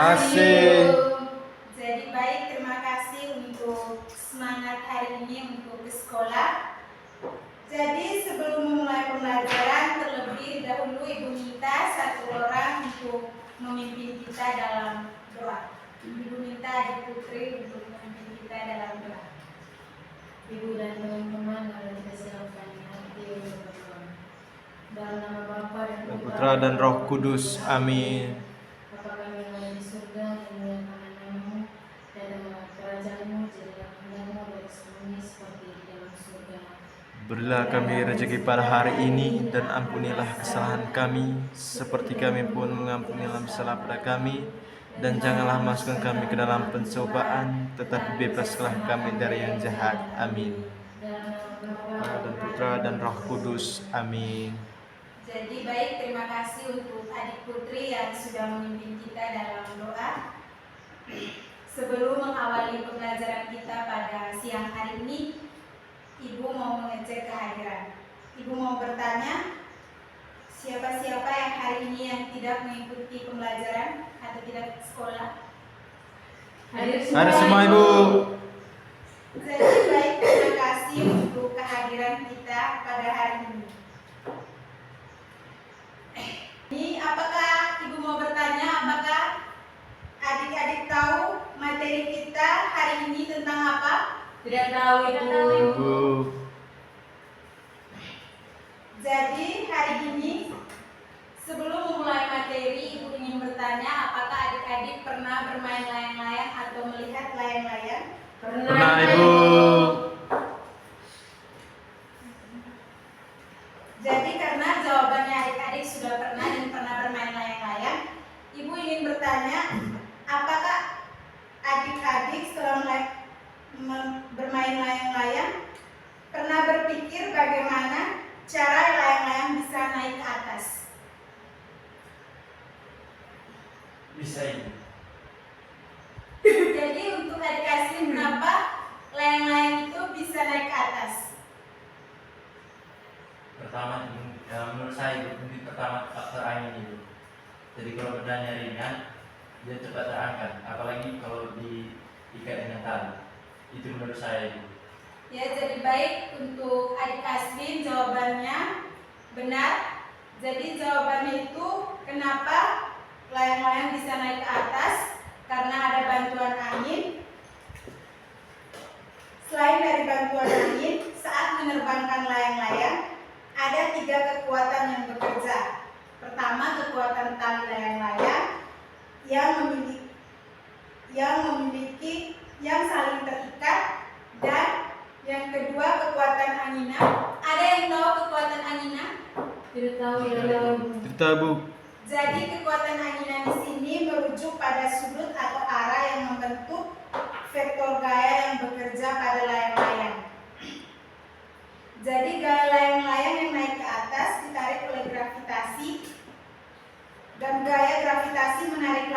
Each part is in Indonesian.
kasih. Jadi baik, terima kasih untuk semangat hari ini untuk ke sekolah. Jadi sebelum memulai pembelajaran, terlebih dahulu Ibu minta satu orang untuk memimpin kita dalam doa. Ibu minta Adik Putri untuk memimpin kita dalam doa. Ibu dan teman-teman, mari kita siapkan hati untuk berdoa. Dalam nama Bapa dan Putra dan Roh Kudus. Amin. Bapa kami yang ada di surga, dimuliakanlah namamu, datanglah kerajaanmu, jadilah kehendakmu dari semuanya seperti di dalam surga. Berilah kami rezeki pada hari ini, dan ampunilah kesalahan kami, seperti kami pun mengampuni kesalahan pada kami. Dan janganlah masukkan kami ke dalam pencobaan, tetapi bebaskanlah kami dari yang jahat. Amin. Dan Putra dan Roh Kudus. Amin. Jadi baik, terima kasih untuk Adik Putri yang sudah memimpin kita dalam doa. Sebelum mengawali pembelajaran kita pada siang hari ini, Ibu mau mengecek kehadiran. Ibu mau bertanya, siapa-siapa yang hari ini yang tidak mengikuti pembelajaran atau tidak sekolah? Hadir semua Ibu. Jadi baik, terima kasih untuk kehadiran kita pada hari ini. Ini apakah Ibu mau bertanya, apakah adik-adik tahu materi kita hari ini tentang apa? Tidak tahu, Ibu. Jadi hari ini sebelum memulai materi, Ibu ingin bertanya, apakah adik-adik pernah bermain layang-layang atau melihat layang-layang? Pernah Ibu. Jadi karena jawabannya adik-adik sudah pernah dan pernah bermain layang-layang, Ibu ingin bertanya, apakah adik-adik setelah bermain layang-layang pernah berpikir bagaimana cara layang-layang bisa naik ke atas? Bisa Ibu. Jadi untuk adik-adik, kenapa layang-layang itu bisa naik ke atas? Pertama, menurut saya itu pertama faktor angin itu. Jadi kalau berdanya ringan, dia cepat terangkat. Apalagi kalau diikat dengan tali. Itu menurut saya itu. Ya, jadi baik untuk adik Aswin, jawabannya benar. Jadi jawabannya itu kenapa layang-layang bisa naik ke atas, karena ada bantuan angin. Selain dari bantuan angin, saat menerbangkan layang-layang ada 3 kekuatan yang bekerja. Pertama, kekuatan tali layang-layang yang saling terikat, dan yang kedua kekuatan anginan. Ada yang tahu kekuatan anginan? Tidak tahu, Tidak Bu. Jadi kekuatan anginan di sini merujuk pada sudut atau arah yang membentuk vektor gaya yang bekerja pada layang-layang. Jadi gaya layang-layang yang naik ke atas ditarik oleh gravitasi, dan gaya gravitasi menarik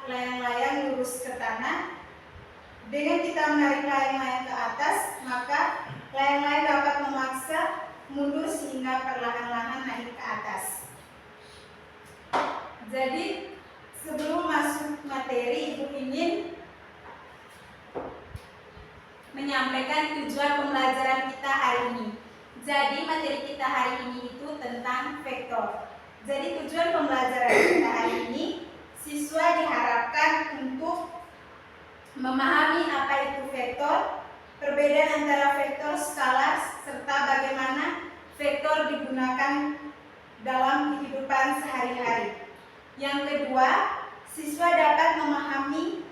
layang-layang lurus ke tanah. Dengan kita menarik layang-layang ke atas, maka layang-layang dapat memaksa mundur sehingga perlahan-lahan naik ke atas. Jadi sebelum masuk materi, Ibu ingin menyampaikan tujuan pembelajaran kita hari ini. Jadi materi kita hari ini itu tentang vektor. Jadi tujuan pembelajaran kita hari ini, siswa diharapkan untuk memahami apa itu vektor, perbedaan antara vektor skalar, serta bagaimana vektor digunakan dalam kehidupan sehari-hari. Yang kedua, siswa dapat memahami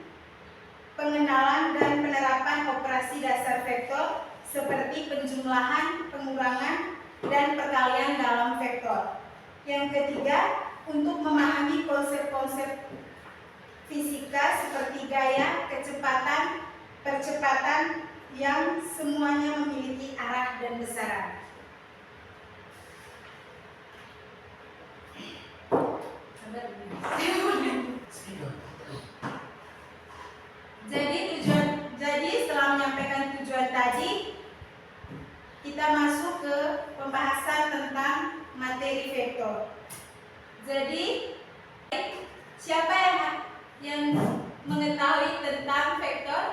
pengenalan dan penerapan operasi dasar vektor seperti penjumlahan, pengurangan, dan perkalian dalam vektor. Yang ketiga, untuk memahami konsep-konsep fisika seperti gaya, kecepatan, percepatan yang semuanya memiliki arah dan besaran. Jadi setelah menyampaikan tujuan tadi, kita masuk ke pembahasan tentang materi vektor. Jadi siapa yang mengetahui tentang vektor?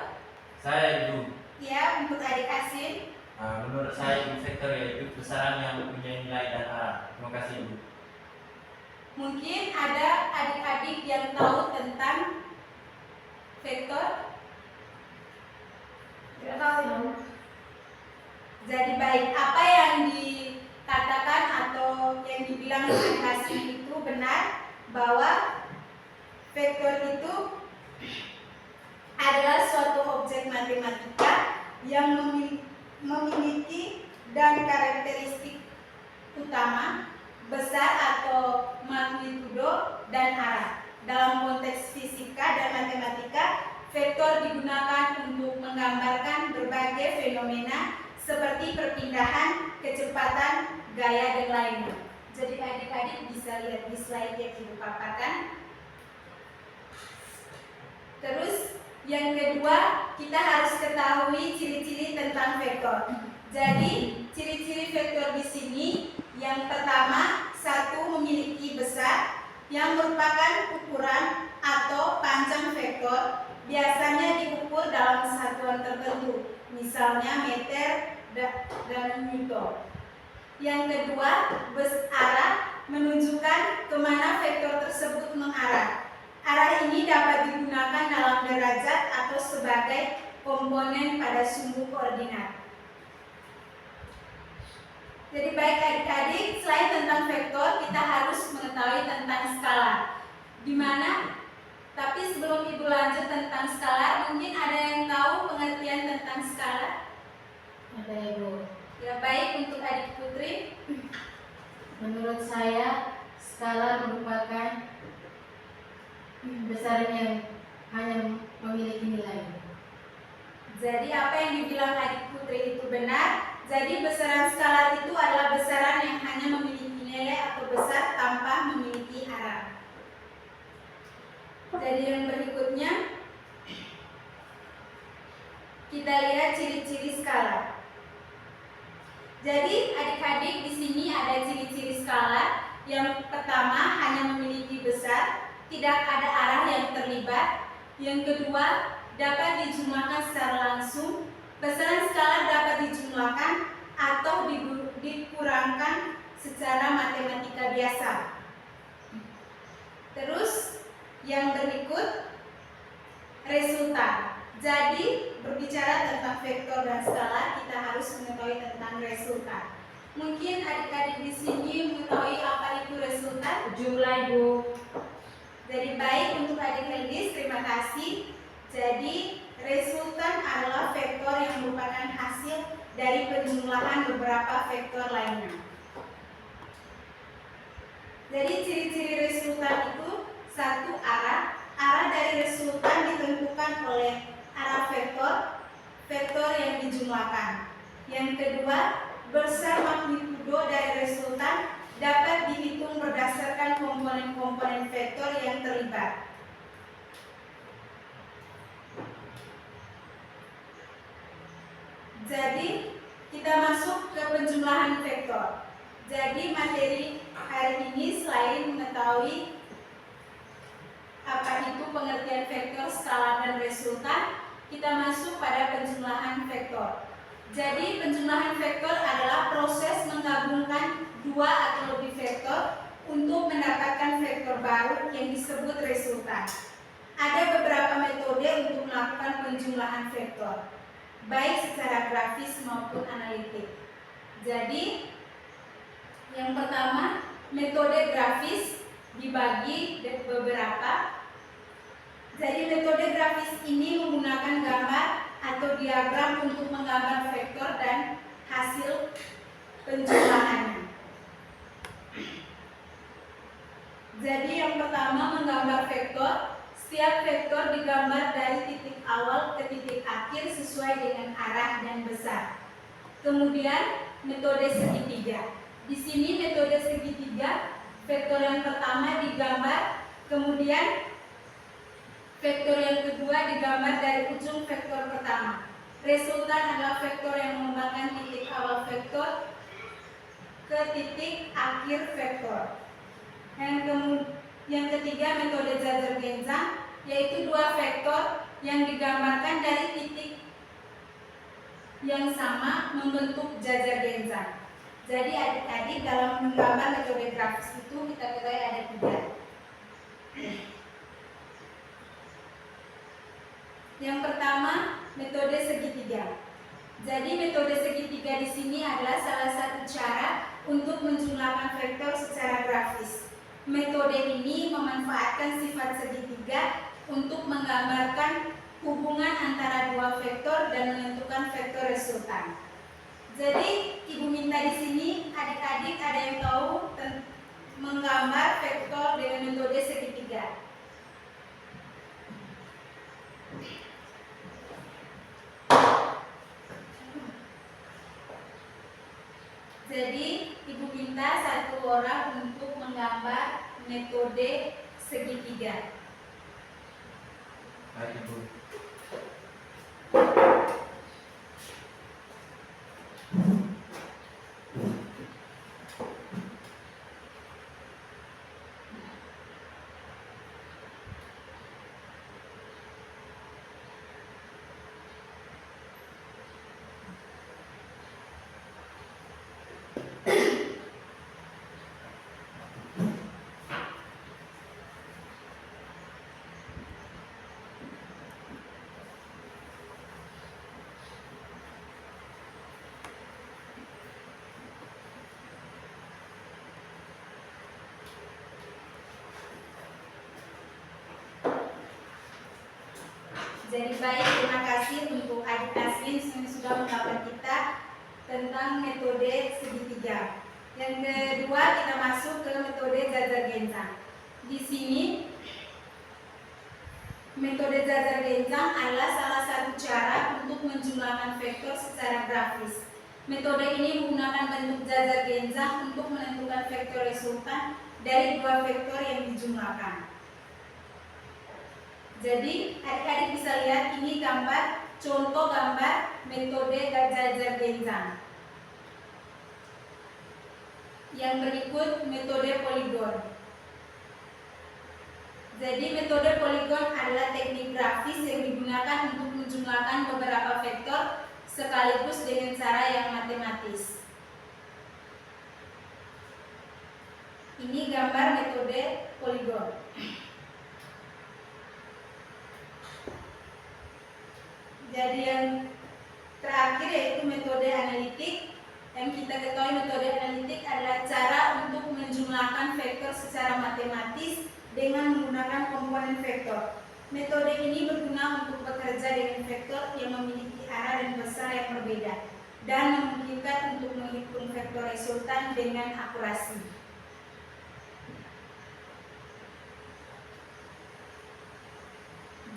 Saya Ibu. Ya, untuk adik Asin. Menurut saya Ibu, vektor yaitu besaran yang mempunyai nilai dan arah. Terima kasih Ibu. Mungkin ada adik-adik yang tahu tentang vektor? Tidak tahu. Jadi baik, apa yang dikatakan atau yang dibilang adik Asin itu benar, bahwa vektor itu adalah suatu objek matematika yang memiliki dan karakteristik utama, besar atau magnitudo, dan arah. Dalam konteks fisika dan matematika, vektor digunakan untuk menggambarkan berbagai fenomena seperti perpindahan, kecepatan, gaya, dan lainnya. Jadi adik-adik bisa lihat di slide yang ibu paparkan. Terus yang kedua, kita harus ketahui ciri-ciri tentang vektor. Jadi ciri-ciri vektor di sini, yang pertama, satu, memiliki besar yang merupakan ukuran atau panjang vektor, biasanya diukur dalam satuan tertentu, misalnya meter dan newton. Yang kedua, arah, menunjukkan kemana vektor tersebut mengarah. Arah ini dapat digunakan dalam derajat atau sebagai komponen pada sumbu koordinat. Jadi baik adik-adik, selain tentang vektor, kita harus mengetahui tentang skala. Tapi sebelum ibu lanjut tentang skala, mungkin ada yang tahu pengertian tentang skala? Ada Ibu. Ya baik, untuk adik Putri. Menurut saya, skala merupakan besaran yang hanya memiliki nilai. Jadi apa yang dibilang adik Putri itu benar. Jadi besaran skala itu adalah besaran yang hanya memiliki nilai atau besar tanpa memiliki arah. Jadi yang berikutnya, kita lihat ciri-ciri skala. Jadi adik-adik, di sini ada ciri-ciri skala. Yang pertama, hanya memiliki besar, tidak ada arah yang terlibat. Yang kedua, dapat dijumlahkan secara langsung. Besaran skala dapat dijumlahkan atau dikurangkan secara matematika biasa. Terus yang berikut, resultan. Jadi berbicara tentang vektor dan skala, kita harus mengetahui tentang resultan. Mungkin adik-adik di sini mengetahui apa itu resultan? Jumlah Ibu. Jadi baik, untuk adik Heldis, terima kasih. Jadi resultan adalah vektor yang merupakan hasil dari penjumlahan beberapa vektor lainnya. Jadi ciri-ciri resultan itu, satu, arah. Arah dari resultan ditentukan oleh arah vektor yang dijumlahkan. Yang kedua, besar magnitudo dari resultan dapat dihitung berdasarkan komponen-komponen vektor yang terlibat. Jadi kita masuk ke penjumlahan vektor. Jadi materi hari ini selain mengetahui apa itu pengertian vektor, skala, dan resultan, kita masuk pada penjumlahan vektor. Jadi penjumlahan vektor adalah proses menggabungkan dua atau lebih vektor untuk mendapatkan vektor baru yang disebut resultan. Ada beberapa metode untuk melakukan penjumlahan vektor, baik secara grafis maupun analitik. Jadi yang pertama, metode grafis dibagi beberapa. Jadi metode grafis ini menggunakan gambar atau diagram untuk menggambar vektor dan hasil penjumlahannya. Jadi yang pertama, menggambar vektor. Setiap vektor digambar dari titik awal ke titik akhir sesuai dengan arah dan besar. Kemudian metode segitiga. Di sini metode segitiga, vektor yang pertama digambar, kemudian vektor yang kedua digambar dari ujung vektor pertama. Resultan adalah vektor yang mengembangkan titik awal vektor ke titik akhir vektor. Yang ketiga, metode jajar genjang. yaitu dua vektor yang digambarkan dari titik yang sama membentuk jajar genzang. Jadi adik-adik dalam menggambar metode grafis itu kita ketahui ada 3. Yang pertama, metode segitiga. Jadi metode segitiga di sini adalah salah satu cara untuk menjumlahkan vektor secara grafis. Metode ini memanfaatkan sifat segitiga untuk menggambarkan hubungan antara dua vektor dan menentukan vektor resultan. Jadi Ibu minta di sini adik-adik ada yang tahu menggambar vektor dengan metode segitiga. Jadi Ibu minta satu orang untuk menggambar metode segitiga. Baik Ibu. Jadi baik, terima kasih untuk adik Aswin yang sudah menggambar kita tentang metode segitiga. Yang kedua kita masuk ke metode jajar genzang. Di sini metode jajar genzang adalah salah satu cara untuk menjumlahkan vektor secara grafis. Metode ini menggunakan bentuk jajar genzang untuk menentukan vektor resultan dari dua vektor yang dijumlahkan. Jadi adik-adik bisa lihat ini gambar, contoh gambar metode jajar genzang. Yang berikut metode poligon. Jadi metode poligon adalah teknik grafis yang digunakan untuk menjumlahkan beberapa vektor sekaligus dengan cara yang matematis. Ini gambar metode poligon. Jadi yang terakhir yaitu metode analitik. Yang kita ketahui metode analitik adalah cara untuk menjumlahkan vektor secara matematis dengan menggunakan komponen vektor. Metode ini berguna untuk bekerja dengan vektor yang memiliki arah dan besar yang berbeda dan memungkinkan untuk menghitung vektor resultan dengan akurasi.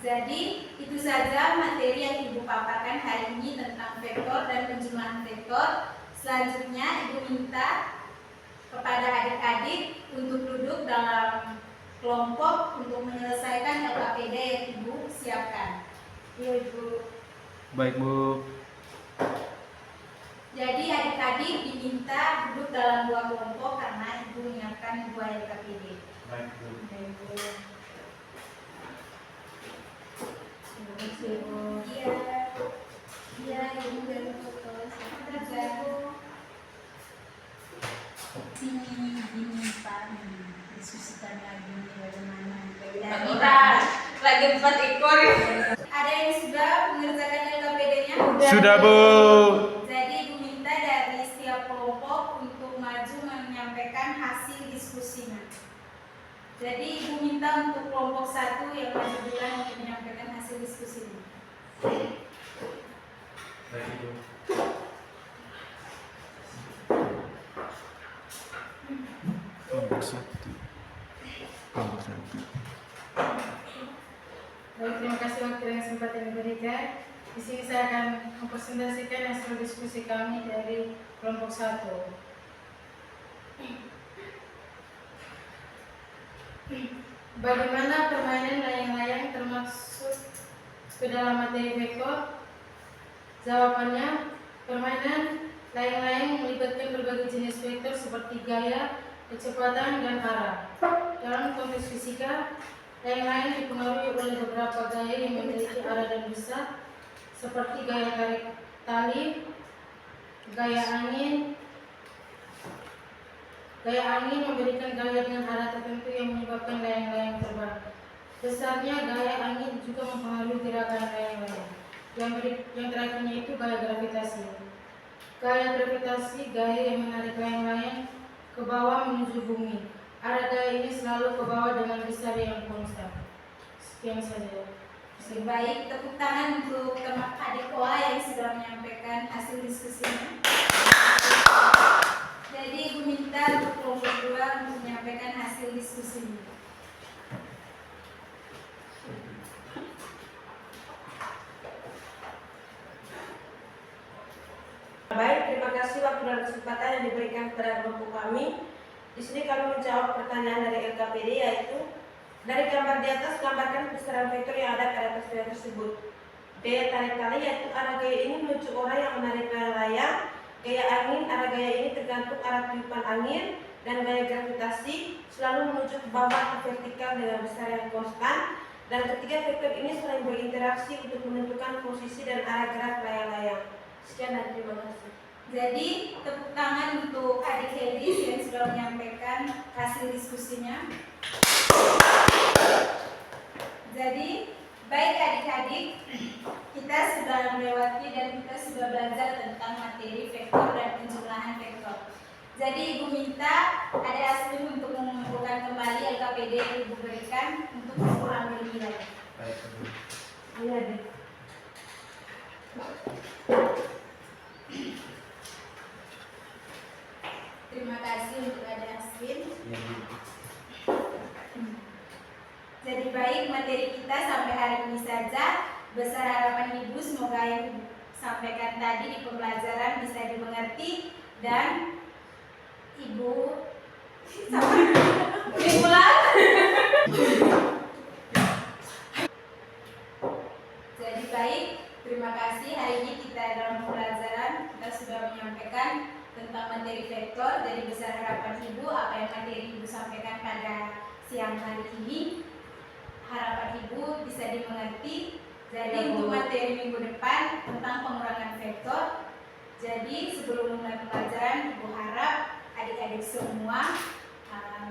Jadi itu saja materi yang Ibu paparkan hari ini tentang vektor dan penjumlahan vektor. Selanjutnya Ibu minta kepada adik-adik untuk duduk dalam kelompok untuk menyelesaikan LKPD yang Ibu siapkan. Yuk Ibu. Baik Bu. Jadi adik-adik diminta duduk dalam 2 kelompok karena Ibu menyiapkan 2 LKPD. Baik Bu. Baik, Bu. Terima kasih, Bu. Iya. Iya, Ibu dari foto. Ini Pak, diskusikan lagi bagaimana. Kita lagi 4 ekor. Ada yang sudah mengerjakan LKPD-nya? Sudah Bu. Jadi Ibu minta dari setiap kelompok untuk maju menyampaikan hasil diskusinya. Jadi Ibu minta untuk kelompok 1 yang maju duluan untuk menyampaikan hasil diskusinya. Baik Ibu. Kelompok 1. Kelompok 1. Baik, terima kasih waktu yang sempat yang diberikan. Di sini saya akan mempresentasikan hasil diskusi kami dari kelompok 1. Bagaimana permainan layang-layang termasuk ke dalam materi vektor? Jawabannya, permainan layang-layang melibatkan berbagai jenis vektor seperti gaya, kecepatan, dan arah. Dalam konteks fisika, Layang-layang dipengaruhi oleh beberapa gaya yang memiliki arah dan besar, seperti gaya tarik tali, gaya angin. Gaya angin memberikan gaya dengan arah tertentu yang menyebabkan layang-layang terbang. Besarnya gaya angin juga mempengaruhi gerakan layang-layang. Yang terakhirnya itu gaya gravitasi. Gaya gravitasi, gaya yang menarik layang-layang ke bawah menuju bumi. Arah gaya ini selalu ke bawah dengan besar yang konstan. Sekian saja. Baik, tepuk tangan untuk teman adik Koa yang sudah menyampaikan hasil diskusinya. Jadi Ibu minta untuk kelompok 2 untuk menyampaikan hasil diskusinya. Baik, terima kasih waktu dan kesempatan yang diberikan kepada kelompok kami. Di sini kami menjawab pertanyaan dari LKPD, yaitu dari gambar di atas gambarkan besaran vektor yang ada pada peristiwa tersebut. Gaya tarik tali, yaitu arah gaya ini menuju orang yang menarik layang. Gaya angin, arah gaya ini tergantung arah tiupan angin. Dan gaya gravitasi selalu menuju ke bawah atau vertikal dengan besar yang konstan. Dan ketiga vektor ini saling berinteraksi untuk menentukan posisi dan arah gerak layang-layang. Sekian dan terima kasih. Jadi tepuk tangan untuk adik Helis yang sudah menyampaikan hasil diskusinya. Jadi baik adik-adik, kita sudah melewati dan kita sudah belajar tentang materi vektor dan penjumlahan vektor. Jadi Ibu minta ada Aswin untuk mengumpulkan kembali LKPD yang Ibu berikan untuk Ibu ambil nilai. Baik. Iya deh. Terima kasih untuk ada Aswin. Yang di Jadi baik, materi kita sampai hari ini saja. Besar harapan Ibu semoga yang Ibu sampaikan tadi di pembelajaran bisa dimengerti dan Ibu diulang. Jadi baik, terima kasih. Hari ini kita dalam pembelajaran kita sudah menyampaikan tentang materi vektor. Jadi besar harapan Ibu apa yang materi Ibu sampaikan pada siang hari ini, harapan Ibu bisa dimengerti. Jadi untuk materi minggu depan tentang pengurangan vektor. Jadi sebelum mulai pembelajaran, Ibu harap adik-adik semua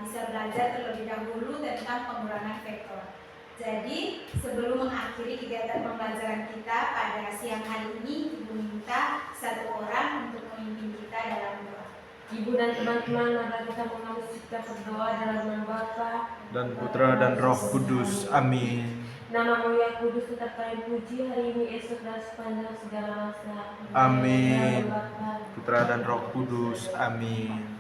bisa belajar terlebih dahulu tentang pengurangan vektor. Jadi sebelum mengakhiri kegiatan pembelajaran kita pada siang hari ini, Ibu minta satu orang untuk memimpin kita dalam doa. Ibu dan teman-teman, mari kita mengambil kita berdoa dalam nama Bapa dan Putra dan Roh Kudus. Amin. Namamu yang kudus tetap kami puji hari ini, esok dan sepanjang segala masa. Amin. Dalam Bapa, Putra dan Roh Kudus. Amin.